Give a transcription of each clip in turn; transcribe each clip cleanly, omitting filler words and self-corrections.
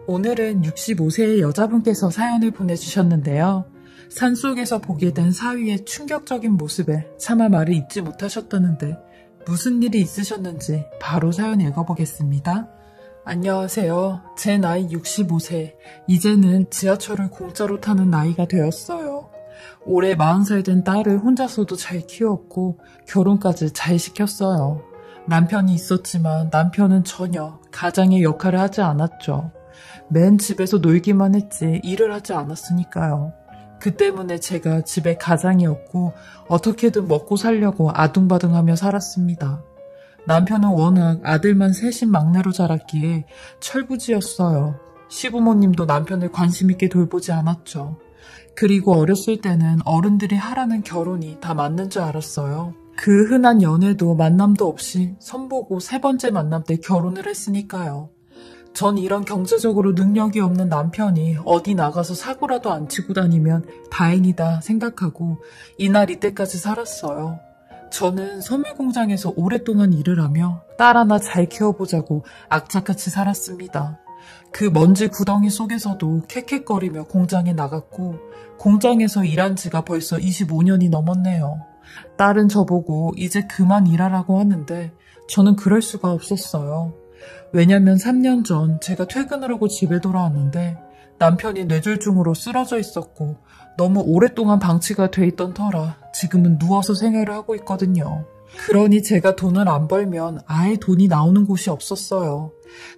오늘은 65세의 여자분께서 사연을 보내주셨는데요. 산속에서 보게 된 사위의 충격적인 모습에 차마 말을 잇지 못하셨다는데 무슨 일이 있으셨는지 바로 사연 읽어보겠습니다. 안녕하세요. 제 나이 65세. 이제는 지하철을 공짜로 타는 나이가 되었어요. 올해 40살 된 딸을 혼자서도 잘 키웠고 결혼까지 잘 시켰어요. 남편이 있었지만 남편은 전혀 가장의 역할을 하지 않았죠. 맨 집에서 놀기만 했지 일을 하지 않았으니까요. 그 때문에 제가 집에 가장이었고 어떻게든 먹고 살려고 아둥바둥하며 살았습니다. 남편은 워낙 아들만 셋인 막내로 자랐기에 철부지였어요. 시부모님도 남편을 관심 있게 돌보지 않았죠. 그리고 어렸을 때는 어른들이 하라는 결혼이 다 맞는 줄 알았어요. 그 흔한 연애도 만남도 없이 선보고 세 번째 만남 때 결혼을 했으니까요. 전 이런 경제적으로 능력이 없는 남편이 어디 나가서 사고라도 안 치고 다니면 다행이다 생각하고 이날 이때까지 살았어요. 저는 섬유 공장에서 오랫동안 일을 하며 딸 하나 잘 키워보자고 악착같이 살았습니다. 그 먼지 구덩이 속에서도 캑캑거리며 공장에 나갔고 공장에서 일한 지가 벌써 25년이 넘었네요. 딸은 저보고 이제 그만 일하라고 하는데 저는 그럴 수가 없었어요. 왜냐면 3년 전 제가 퇴근을 하고 집에 돌아왔는데 남편이 뇌졸중으로 쓰러져 있었고 너무 오랫동안 방치가 돼 있던 터라 지금은 누워서 생활을 하고 있거든요. 그러니 제가 돈을 안 벌면 아예 돈이 나오는 곳이 없었어요.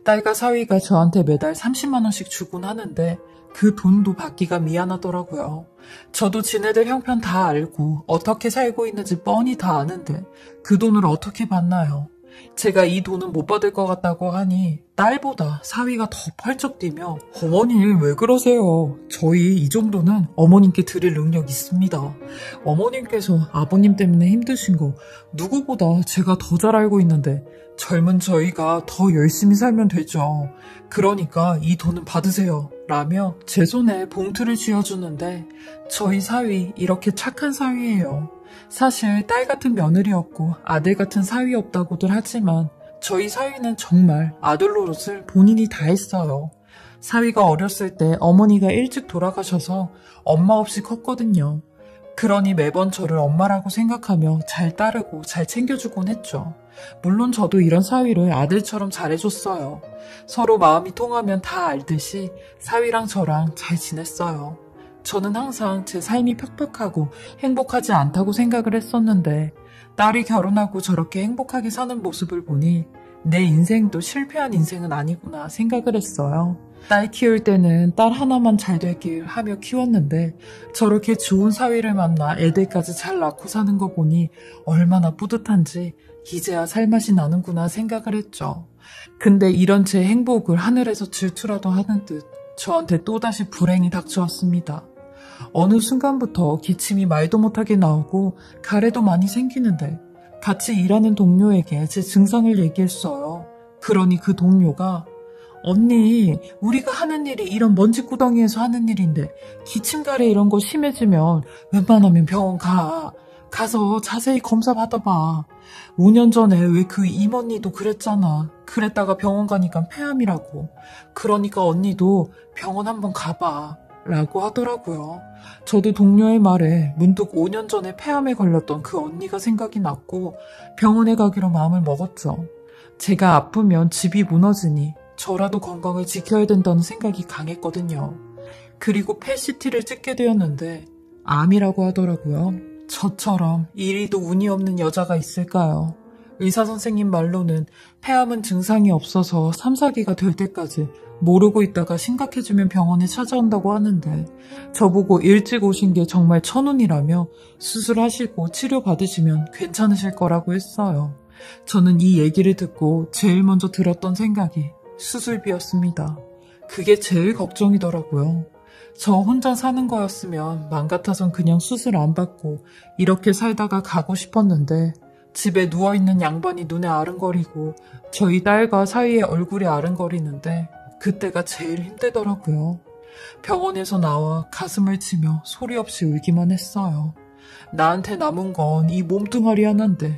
딸과 사위가 저한테 매달 30만 원씩 주곤 하는데 그 돈도 받기가 미안하더라고요. 저도 지네들 형편 다 알고 어떻게 살고 있는지 뻔히 다 아는데 그 돈을 어떻게 받나요? 제가 이 돈은 못 받을 것 같다고 하니 딸보다 사위가 더 펄쩍 뛰며 어머니 왜 그러세요? 저희 이 정도는 어머님께 드릴 능력 있습니다. 어머님께서 아버님 때문에 힘드신 거 누구보다 제가 더 잘 알고 있는데 젊은 저희가 더 열심히 살면 되죠. 그러니까 이 돈은 받으세요. 라며 제 손에 봉투를 쥐어주는데 저희 사위 이렇게 착한 사위예요. 사실 딸 같은 며느리였고 아들 같은 사위 없다고들 하지만 저희 사위는 정말 아들 노릇을 본인이 다 했어요. 사위가 어렸을 때 어머니가 일찍 돌아가셔서 엄마 없이 컸거든요. 그러니 매번 저를 엄마라고 생각하며 잘 따르고 잘 챙겨주곤 했죠. 물론 저도 이런 사위를 아들처럼 잘해줬어요. 서로 마음이 통하면 다 알듯이 사위랑 저랑 잘 지냈어요. 저는 항상 제 삶이 팍팍하고 행복하지 않다고 생각을 했었는데 딸이 결혼하고 저렇게 행복하게 사는 모습을 보니 내 인생도 실패한 인생은 아니구나 생각을 했어요. 딸 키울 때는 딸 하나만 잘 되길 하며 키웠는데 저렇게 좋은 사위를 만나 애들까지 잘 낳고 사는 거 보니 얼마나 뿌듯한지 이제야 살맛이 나는구나 생각을 했죠. 근데 이런 제 행복을 하늘에서 질투라도 하는 듯 저한테 또다시 불행이 닥쳐왔습니다. 어느 순간부터 기침이 말도 못하게 나오고 가래도 많이 생기는데 같이 일하는 동료에게 제 증상을 얘기했어요. 그러니 그 동료가 언니, 우리가 하는 일이 이런 먼지구덩이에서 하는 일인데 기침 가래 이런 거 심해지면 웬만하면 병원 가서 자세히 검사 받아봐. 5년 전에 왜 그 임언니도 그랬잖아. 그랬다가 병원 가니까 폐암이라고. 그러니까 언니도 병원 한번 가봐. 라고 하더라고요. 저도 동료의 말에 문득 5년 전에 폐암에 걸렸던 그 언니가 생각이 났고 병원에 가기로 마음을 먹었죠. 제가 아프면 집이 무너지니 저라도 건강을 지켜야 된다는 생각이 강했거든요. 그리고 펫CT를 찍게 되었는데 암이라고 하더라고요. 저처럼 이리도 운이 없는 여자가 있을까요? 의사 선생님 말로는 폐암은 증상이 없어서 3, 4기가 될 때까지 모르고 있다가 심각해지면 병원에 찾아온다고 하는데 저보고 일찍 오신 게 정말 천운이라며 수술하시고 치료받으시면 괜찮으실 거라고 했어요. 저는 이 얘기를 듣고 제일 먼저 들었던 생각이 수술비였습니다. 그게 제일 걱정이더라고요. 저 혼자 사는 거였으면 맘 같아선 그냥 수술 안 받고 이렇게 살다가 가고 싶었는데 집에 누워있는 양반이 눈에 아른거리고 저희 딸과 사이에 얼굴이 아른거리는데 그때가 제일 힘들더라고요. 병원에서 나와 가슴을 치며 소리 없이 울기만 했어요. 나한테 남은 건 이 몸뚱아리 하나인데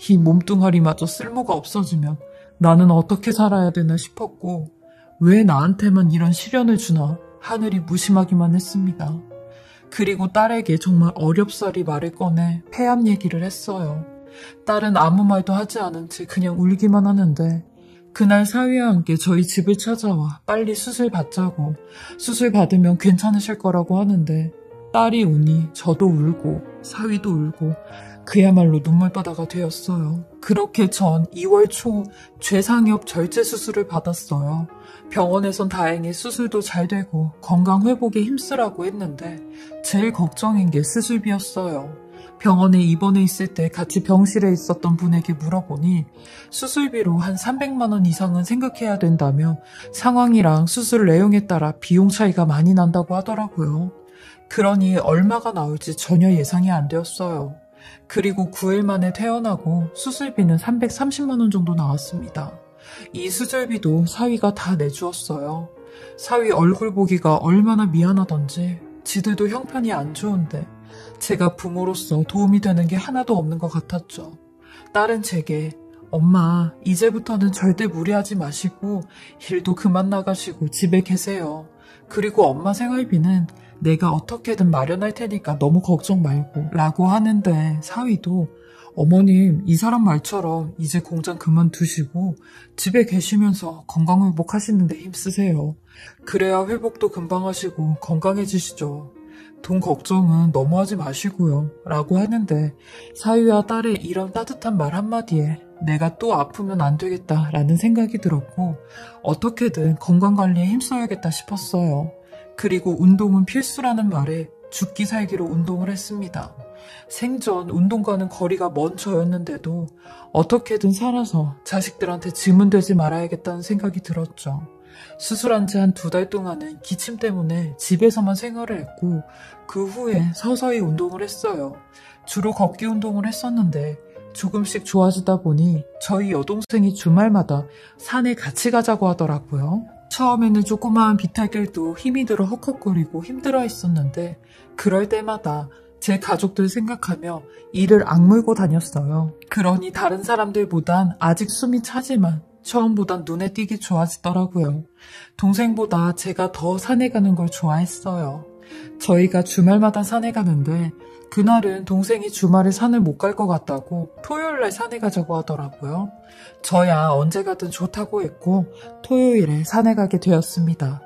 이 몸뚱아리마저 쓸모가 없어지면 나는 어떻게 살아야 되나 싶었고 왜 나한테만 이런 시련을 주나 하늘이 무심하기만 했습니다. 그리고 딸에게 정말 어렵사리 말을 꺼내 폐암 얘기를 했어요. 딸은 아무 말도 하지 않은 채 그냥 울기만 하는데 그날 사위와 함께 저희 집을 찾아와 빨리 수술 받자고, 수술 받으면 괜찮으실 거라고 하는데 딸이 우니 저도 울고 사위도 울고 그야말로 눈물바다가 되었어요. 그렇게 전 2월 초 췌장엽 절제 수술을 받았어요. 병원에선 다행히 수술도 잘 되고 건강 회복에 힘쓰라고 했는데 제일 걱정인 게 수술비였어요. 병원에 입원해 있을 때 같이 병실에 있었던 분에게 물어보니 수술비로 한 300만 원 이상은 생각해야 된다며 상황이랑 수술 내용에 따라 비용 차이가 많이 난다고 하더라고요. 그러니 얼마가 나올지 전혀 예상이 안 되었어요. 그리고 9일 만에 퇴원하고 수술비는 330만 원 정도 나왔습니다. 이 수술비도 사위가 다 내주었어요. 사위 얼굴 보기가 얼마나 미안하던지 지들도 형편이 안 좋은데 제가 부모로서 도움이 되는 게 하나도 없는 것 같았죠. 딸은 제게 엄마 이제부터는 절대 무리하지 마시고 일도 그만 나가시고 집에 계세요. 그리고 엄마 생활비는 내가 어떻게든 마련할 테니까 너무 걱정 말고 라고 하는데 사위도 어머님 이 사람 말처럼 이제 공장 그만두시고 집에 계시면서 건강 회복하시는데 힘쓰세요. 그래야 회복도 금방 하시고 건강해지시죠. 돈 걱정은 너무 하지 마시고요 라고 하는데 사위와 딸의 이런 따뜻한 말 한마디에 내가 또 아프면 안 되겠다라는 생각이 들었고 어떻게든 건강관리에 힘써야겠다 싶었어요. 그리고 운동은 필수라는 말에 죽기 살기로 운동을 했습니다. 생전 운동과는 거리가 먼 저였는데도 어떻게든 살아서 자식들한테 짐은 되지 말아야겠다는 생각이 들었죠. 수술한 지 한 2달 동안은 기침 때문에 집에서만 생활을 했고 그 후에 서서히 운동을 했어요. 주로 걷기 운동을 했었는데 조금씩 좋아지다 보니 저희 여동생이 주말마다 산에 같이 가자고 하더라고요. 처음에는 조그마한 비탈길도 힘이 들어 헉헉거리고 힘들어 했었는데 그럴 때마다 제 가족들 생각하며 이를 악물고 다녔어요. 그러니 다른 사람들보단 아직 숨이 차지만 처음보단 눈에 띄게 좋아지더라고요. 동생보다 제가 더 산에 가는 걸 좋아했어요. 저희가 주말마다 산에 가는데 그날은 동생이 주말에 산을 못 갈 것 같다고 토요일날 산에 가자고 하더라고요. 저야 언제 가든 좋다고 했고 토요일에 산에 가게 되었습니다.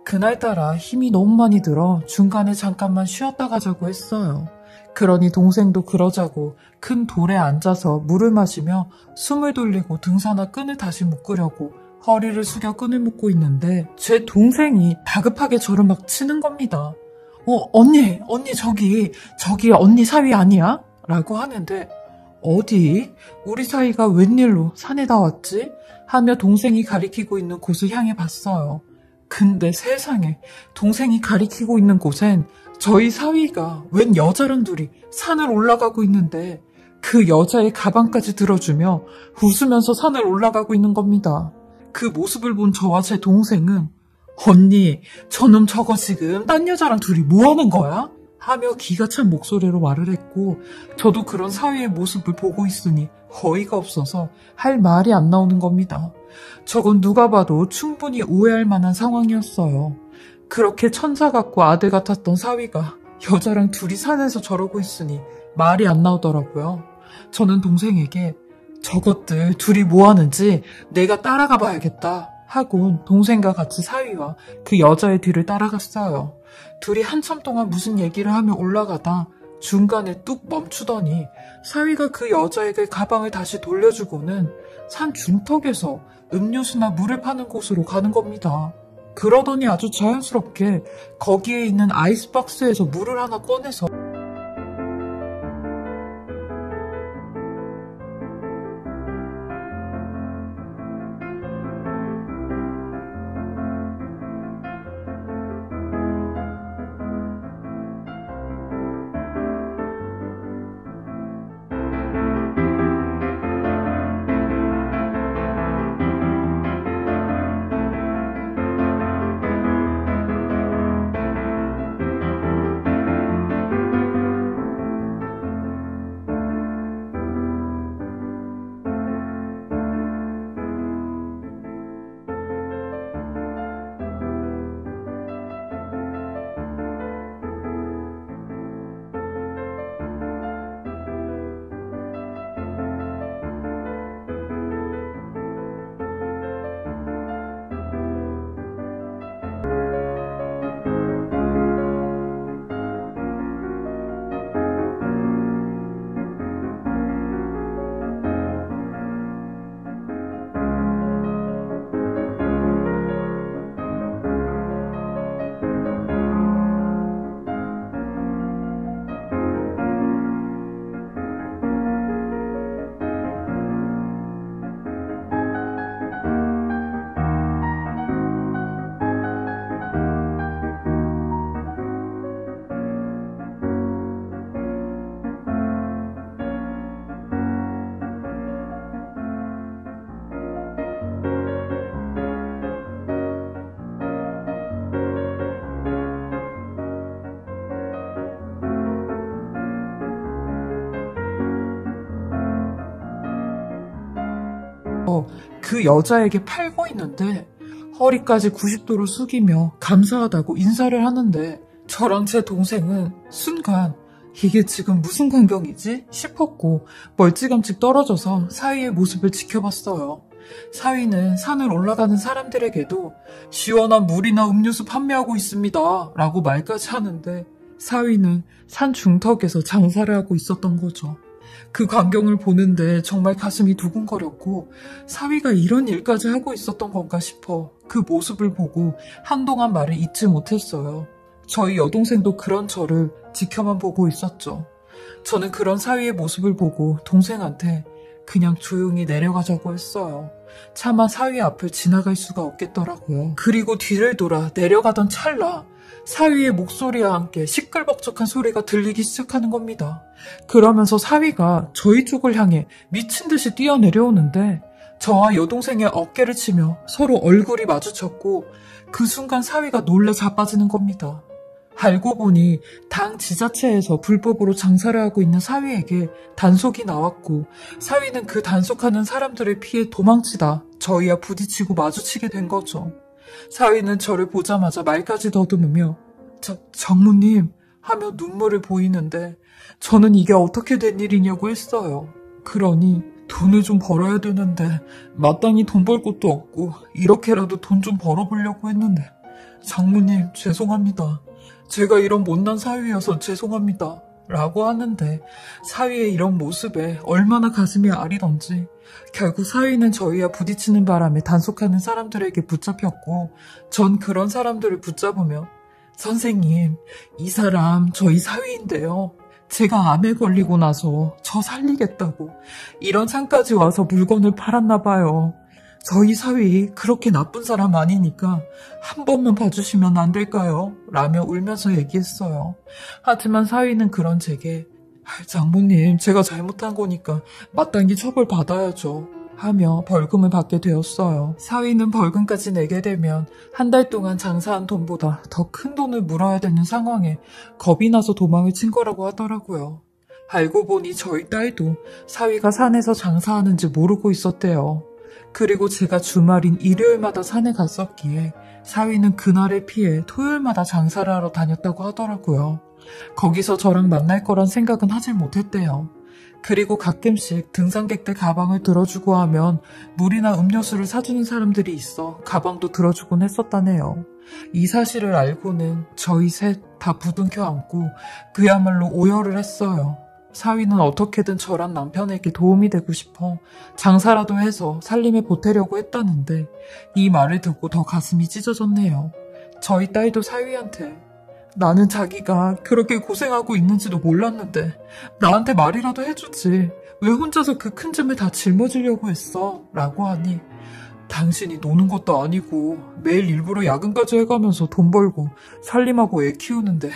그날따라 힘이 너무 많이 들어 중간에 잠깐만 쉬었다 가자고 했어요. 그러니 동생도 그러자고 큰 돌에 앉아서 물을 마시며 숨을 돌리고 등산화 끈을 다시 묶으려고 허리를 숙여 끈을 묶고 있는데 제 동생이 다급하게 저를 막 치는 겁니다. 언니 저기 언니 사위 아니야? 라고 하는데 어디? 우리 사위가 웬일로 산에다 왔지? 하며 동생이 가리키고 있는 곳을 향해 봤어요. 근데 세상에 동생이 가리키고 있는 곳엔 저희 사위가 웬 여자랑 둘이 산을 올라가고 있는데 그 여자의 가방까지 들어주며 웃으면서 산을 올라가고 있는 겁니다. 그 모습을 본 저와 제 동생은 언니 저놈 저거 지금 딴 여자랑 둘이 뭐하는 거야? 하며 기가 찬 목소리로 말을 했고 저도 그런 사위의 모습을 보고 있으니 어이가 없어서 할 말이 안 나오는 겁니다. 저건 누가 봐도 충분히 오해할 만한 상황이었어요. 그렇게 천사 같고 아들 같았던 사위가 여자랑 둘이 산에서 저러고 있으니 말이 안 나오더라고요. 저는 동생에게 저것들 둘이 뭐하는지 내가 따라가 봐야겠다 하곤 동생과 같이 사위와 그 여자의 뒤를 따라갔어요. 둘이 한참 동안 무슨 얘기를 하며 올라가다 중간에 뚝 멈추더니 사위가 그 여자에게 가방을 다시 돌려주고는 산 중턱에서 음료수나 물을 파는 곳으로 가는 겁니다. 그러더니 아주 자연스럽게 거기에 있는 아이스박스에서 물을 하나 꺼내서 그 여자에게 팔고 있는데 허리까지 90도로 숙이며 감사하다고 인사를 하는데 저랑 제 동생은 순간 이게 지금 무슨 광경이지? 싶었고 멀찌감치 떨어져서 사위의 모습을 지켜봤어요. 사위는 산을 올라가는 사람들에게도 시원한 물이나 음료수 판매하고 있습니다 라고 말까지 하는데 사위는 산 중턱에서 장사를 하고 있었던 거죠. 그 광경을 보는데 정말 가슴이 두근거렸고 사위가 이런 일까지 하고 있었던 건가 싶어 그 모습을 보고 한동안 말을 잇지 못했어요. 저희 여동생도 그런 저를 지켜만 보고 있었죠. 저는 그런 사위의 모습을 보고 동생한테 그냥 조용히 내려가자고 했어요. 차마 사위 앞을 지나갈 수가 없겠더라고요. 그리고 뒤를 돌아 내려가던 찰나 사위의 목소리와 함께 시끌벅적한 소리가 들리기 시작하는 겁니다. 그러면서 사위가 저희 쪽을 향해 미친 듯이 뛰어내려오는데 저와 여동생의 어깨를 치며 서로 얼굴이 마주쳤고 그 순간 사위가 놀래 자빠지는 겁니다. 알고 보니 당 지자체에서 불법으로 장사를 하고 있는 사위에게 단속이 나왔고 사위는 그 단속하는 사람들을 피해 도망치다 저희와 부딪히고 마주치게 된 거죠. 사위는 저를 보자마자 말까지 더듬으며 장모님 하며 눈물을 보이는데 저는 이게 어떻게 된 일이냐고 했어요. 그러니 돈을 좀 벌어야 되는데 마땅히 돈 벌 곳도 없고 이렇게라도 돈 좀 벌어보려고 했는데 장모님 죄송합니다. 제가 이런 못난 사위여서 죄송합니다. 라고 하는데 사위의 이런 모습에 얼마나 가슴이 아리던지 결국 사위는 저희와 부딪히는 바람에 단속하는 사람들에게 붙잡혔고 전 그런 사람들을 붙잡으며 선생님, 이 사람 저희 사위인데요. 제가 암에 걸리고 나서 저 살리겠다고 이런 산까지 와서 물건을 팔았나 봐요. 저희 사위 그렇게 나쁜 사람 아니니까 한 번만 봐주시면 안 될까요? 라며 울면서 얘기했어요. 하지만 사위는 그런 제게 장모님 제가 잘못한 거니까 마땅히 처벌 받아야죠 하며 벌금을 받게 되었어요. 사위는 벌금까지 내게 되면 한 달 동안 장사한 돈보다 더 큰 돈을 물어야 되는 상황에 겁이 나서 도망을 친 거라고 하더라고요. 알고 보니 저희 딸도 사위가 산에서 장사하는지 모르고 있었대요. 그리고 제가 주말인 일요일마다 산에 갔었기에 사위는 그날을 피해 토요일마다 장사를 하러 다녔다고 하더라고요. 거기서 저랑 만날 거란 생각은 하질 못했대요. 그리고 가끔씩 등산객들 가방을 들어주고 하면 물이나 음료수를 사주는 사람들이 있어 가방도 들어주곤 했었다네요. 이 사실을 알고는 저희 셋 다 부둥켜 안고 그야말로 오열을 했어요. 사위는 어떻게든 저랑 남편에게 도움이 되고 싶어 장사라도 해서 살림에 보태려고 했다는데 이 말을 듣고 더 가슴이 찢어졌네요. 저희 딸도 사위한테 나는 자기가 그렇게 고생하고 있는지도 몰랐는데 나한테 말이라도 해주지 왜 혼자서 그 큰 짐을 다 짊어지려고 했어? 라고 하니 당신이 노는 것도 아니고 매일 일부러 야근까지 해가면서 돈 벌고 살림하고 애 키우는데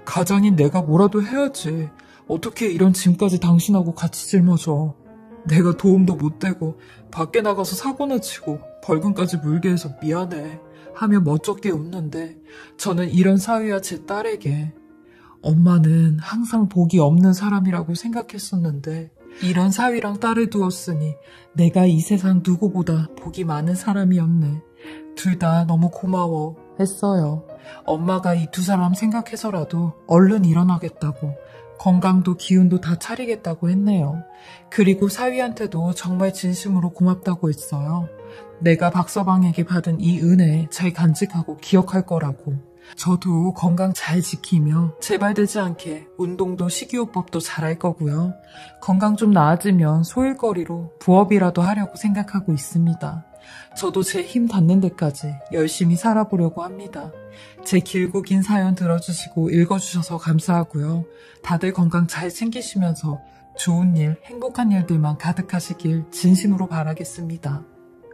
가장인 내가 뭐라도 해야지 어떻게 이런 짐까지 당신하고 같이 짊어져. 내가 도움도 못 되고 밖에 나가서 사고나 치고 벌금까지 물게 해서 미안해 하며 멋쩍게 웃는데 저는 이런 사위와 제 딸에게 엄마는 항상 복이 없는 사람이라고 생각했었는데 이런 사위랑 딸을 두었으니 내가 이 세상 누구보다 복이 많은 사람이었네. 둘 다 너무 고마워 했어요. 엄마가 이 두 사람 생각해서라도 얼른 일어나겠다고 건강도 기운도 다 차리겠다고 했네요. 그리고 사위한테도 정말 진심으로 고맙다고 했어요. 내가 박서방에게 받은 이 은혜 잘 간직하고 기억할 거라고. 저도 건강 잘 지키며 재발되지 않게 운동도 식이요법도 잘할 거고요. 건강 좀 나아지면 소일거리로 부업이라도 하려고 생각하고 있습니다. 저도 제 힘 닿는 데까지 열심히 살아보려고 합니다. 제 길고 긴 사연 들어주시고 읽어주셔서 감사하고요. 다들 건강 잘 챙기시면서 좋은 일, 행복한 일들만 가득하시길 진심으로 바라겠습니다.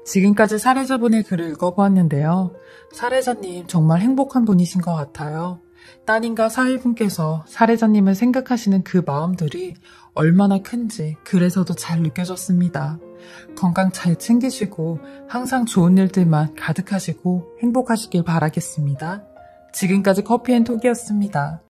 지금까지 사례자분의 글을 읽어보았는데요. 사례자님 정말 행복한 분이신 것 같아요. 따님과 사위분께서 사례자님을 생각하시는 그 마음들이 얼마나 큰지 글에서도 잘 느껴졌습니다. 건강 잘 챙기시고 항상 좋은 일들만 가득하시고 행복하시길 바라겠습니다. 지금까지 커피앤톡이었습니다.